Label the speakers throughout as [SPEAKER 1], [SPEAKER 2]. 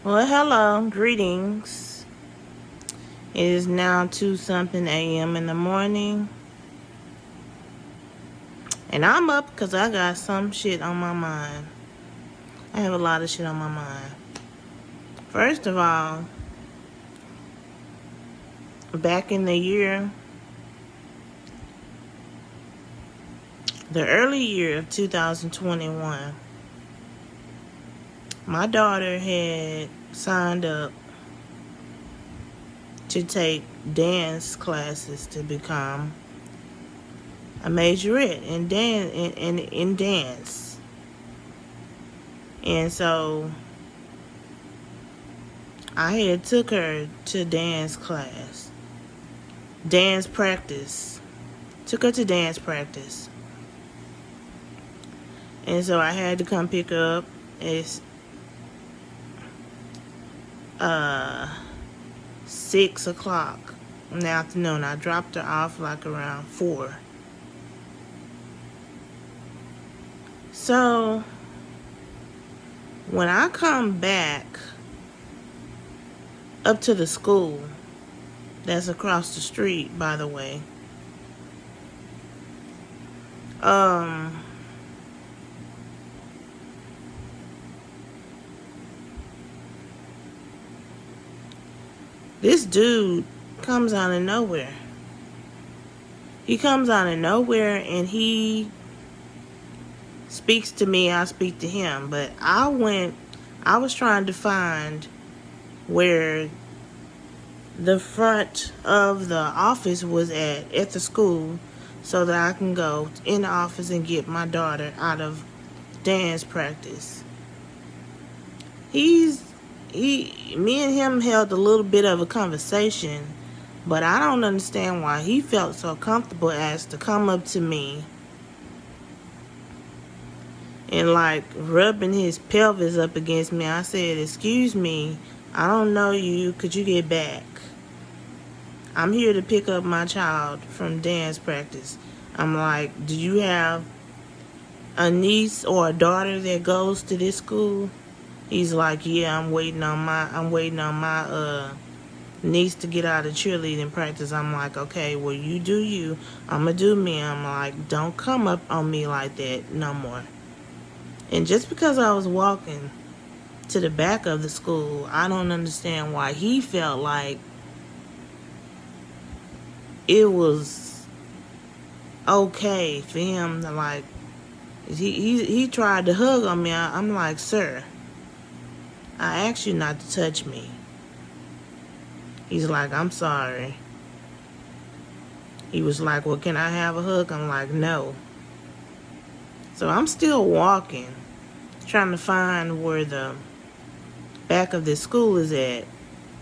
[SPEAKER 1] Well, hello, greetings. It is now 2 something a.m. in the morning, and I'm up because I got some shit on my mind. I have a lot of shit on my mind. First of all, back in the early year of 2021, my daughter had signed up to take dance classes to become a majorette in dance. And so I had took her to dance class, dance practice. Took her to dance practice. And so I had to come pick her up. It's 6 o'clock in the afternoon. I dropped her off like around 4. So when I come back up to the school, that's across the street, by the way, this dude comes out of nowhere. He comes out of nowhere and he speaks to me, I speak to him. But I was trying to find where the front of the office was at the school so that I can go in the office and get my daughter out of dance practice. Me and him held a little bit of a conversation, but I don't understand why he felt so comfortable as to come up to me and like rubbing his pelvis up against me. I said, "Excuse me, I don't know you. Could you get back? I'm here to pick up my child from dance practice." I'm like, "Do you have a niece or a daughter that goes to this school?" He's like, "Yeah, I'm waiting on my niece to get out of cheerleading practice." I'm like, "Okay, well, you do you. I'm gonna do me." I'm like, "Don't come up on me like that no more." And just because I was walking to the back of the school, I don't understand why he felt like it was okay for him to like. He tried to hug on me. I'm like, "Sir, I asked you not to touch me." He's like, "I'm sorry." He was like, "Well, can I have a hug?" I'm like, "No." So I'm still walking, trying to find where the back of this school is at.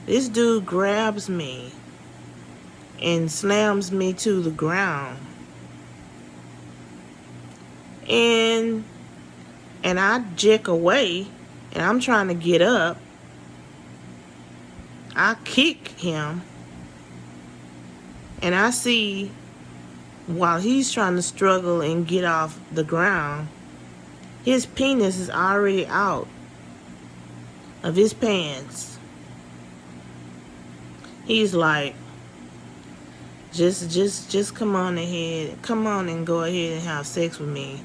[SPEAKER 1] This dude grabs me and slams me to the ground. And I jerk away, and I'm trying to get up. I kick him, and I see while he's trying to struggle and get off the ground, his penis is already out of his pants. He's like, just come on ahead. Come on and go ahead and have sex with me.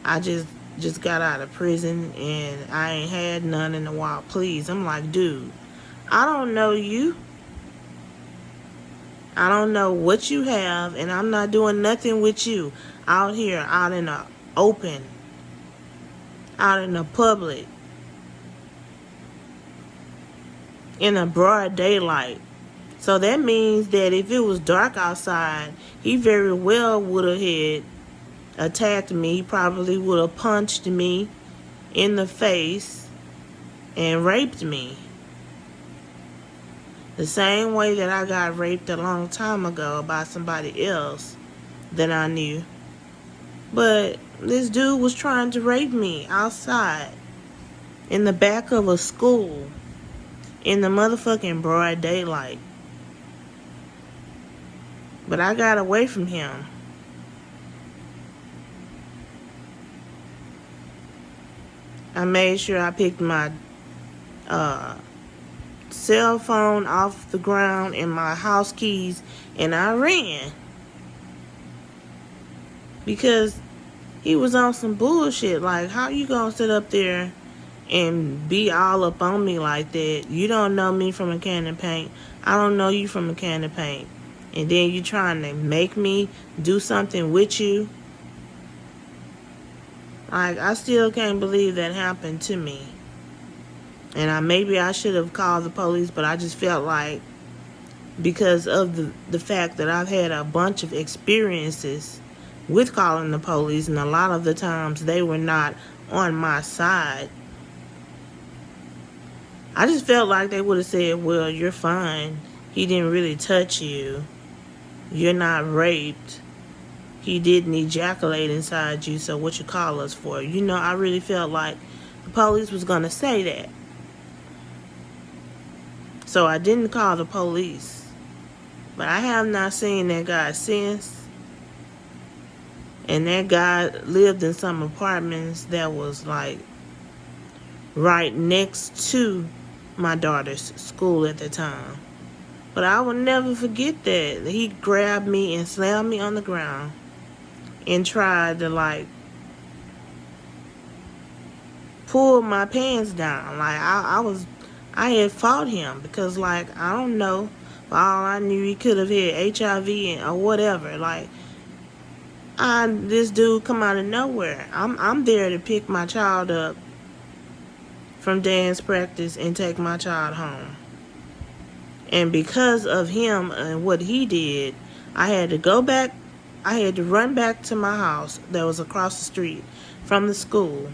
[SPEAKER 1] I just got out of prison and I ain't had none in a while. Please. I'm like, "Dude, I don't know you. I don't know what you have, and I'm not doing nothing with you out here, out in the open, out in the public, in the broad daylight." So that means that if it was dark outside, he very well would have had attacked me. He probably would have punched me in the face and raped me. The same way that I got raped a long time ago by somebody else that I knew. But this dude was trying to rape me outside in the back of a school in the motherfucking broad daylight. But I got away from him. I made sure I picked my cell phone off the ground and my house keys, and I ran. Because he was on some bullshit. Like, how you gonna sit up there and be all up on me like that? You don't know me from a can of paint. I don't know you from a can of paint. And then you trying to make me do something with you? Like, I still can't believe that happened to me. And maybe I should have called the police, but I just felt like, because of the fact that I've had a bunch of experiences with calling the police, and a lot of the times they were not on my side, I just felt like they would have said, well, you're fine. He didn't really touch you. You're not raped. He didn't ejaculate inside you, so what you call us for? You know, I really felt like the police was going to say that. So I didn't call the police. But I have not seen that guy since. And that guy lived in some apartments that was like right next to my daughter's school at the time. But I will never forget that. He grabbed me and slammed me on the ground and tried to like pull my pants down. Like I had fought him because, like, I don't know. For all I knew, he could have had HIV or whatever. Like, this dude come out of nowhere. I'm there to pick my child up from dance practice and take my child home. And because of him and what he did, I had to go back. I had to run back to my house that was across the street from the school.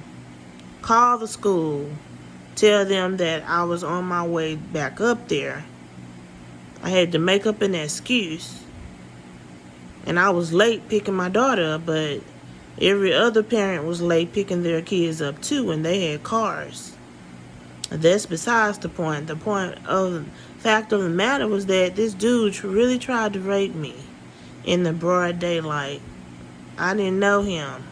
[SPEAKER 1] Call the school. Tell them that I was on my way back up there. I had to make up an excuse. And I was late picking my daughter up, but every other parent was late picking their kids up too, and they had cars. That's besides the point. The fact of the matter was that this dude really tried to rape me in the broad daylight. I didn't know him.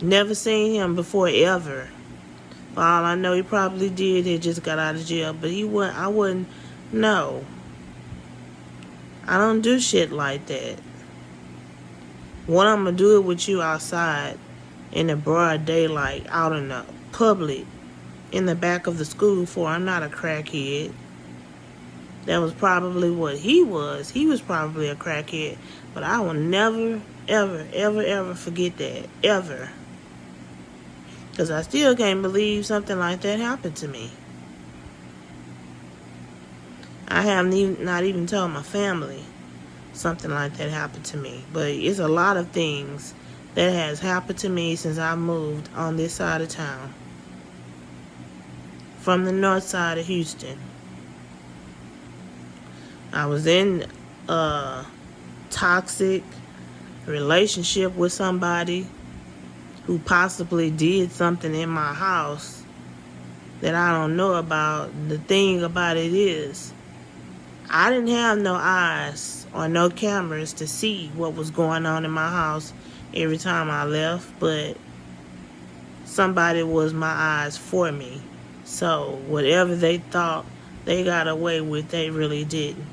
[SPEAKER 1] Never seen him before ever. For all I know, he probably did. He just got out of jail, but I wouldn't know. I don't do shit like that. What I'm gonna do it with you outside in the broad daylight, out in the public, in the back of the school for? I'm not a crackhead. That was probably what he was. He was probably a crackhead. But I will never, ever, ever, ever forget that. Ever. Because I still can't believe something like that happened to me. I have not even told my family something like that happened to me. But it's a lot of things that has happened to me since I moved on this side of town. From the north side of Houston. I was in a toxic relationship with somebody who possibly did something in my house that I don't know about. The thing about it is, I didn't have no eyes or no cameras to see what was going on in my house every time I left, but somebody was my eyes for me. So whatever they thought they got away with, they really didn't.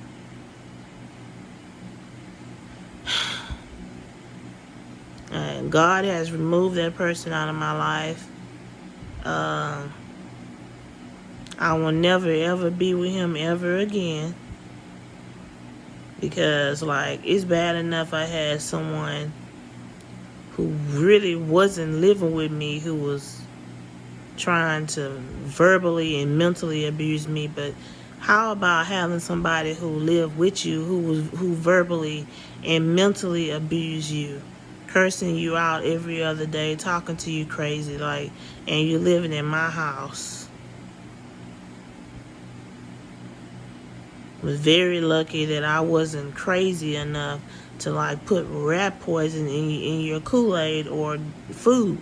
[SPEAKER 1] And God has removed that person out of my life. I will never ever be with him ever again. Because, like, it's bad enough I had someone who really wasn't living with me, who was trying to verbally and mentally abuse me. But how about having somebody who lived with you, who verbally and mentally abused you, cursing you out every other day, talking to you crazy, like, and you living in my house? Was very lucky that I wasn't crazy enough to, like, put rat poison in your Kool-Aid or food.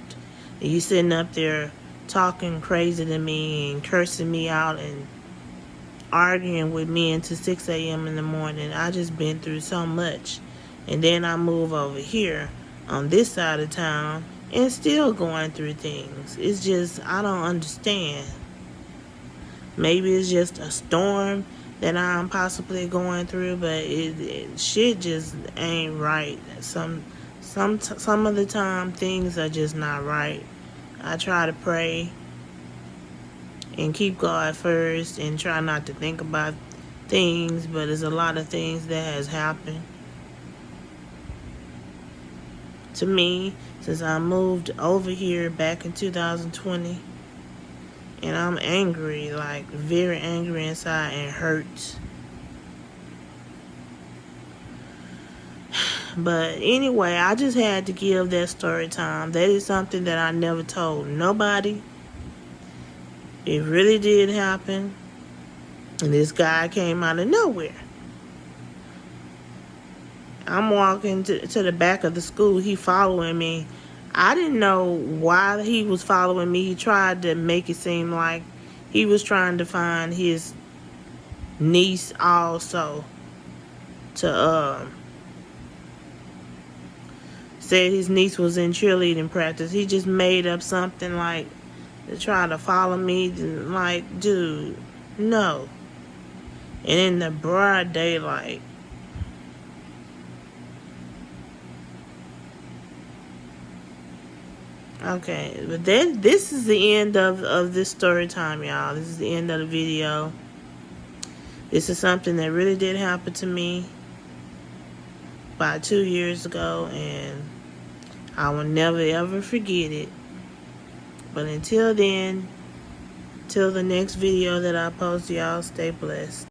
[SPEAKER 1] And you sitting up there talking crazy to me and cursing me out and arguing with me until 6 a.m. in the morning. I just been through so much. And then I move over here on this side of town and still going through things. It's just, I don't understand. Maybe it's just a storm that I'm possibly going through, but shit just ain't right. Some of the time things are just not right. I try to pray and keep God first and try not to think about things, but there's a lot of things that has happened to me since I moved over here back in 2020. And I'm angry, like very angry inside and hurt. But anyway, I just had to give that story time. That is something that I never told nobody. It really did happen. And this guy came out of nowhere. I'm walking to the back of the school. He following me. I didn't know why he was following me. He tried to make it seem like he was trying to find his niece also to said his niece was in cheerleading practice. He just made up something like to try to follow me. Like, dude, no. And in the broad daylight. Okay, but then this is the end of this story time, y'all. This is the end of the video. This is something that really did happen to me about 2 years ago, and I will never ever forget it. But until then, till the next video that I post, y'all stay blessed.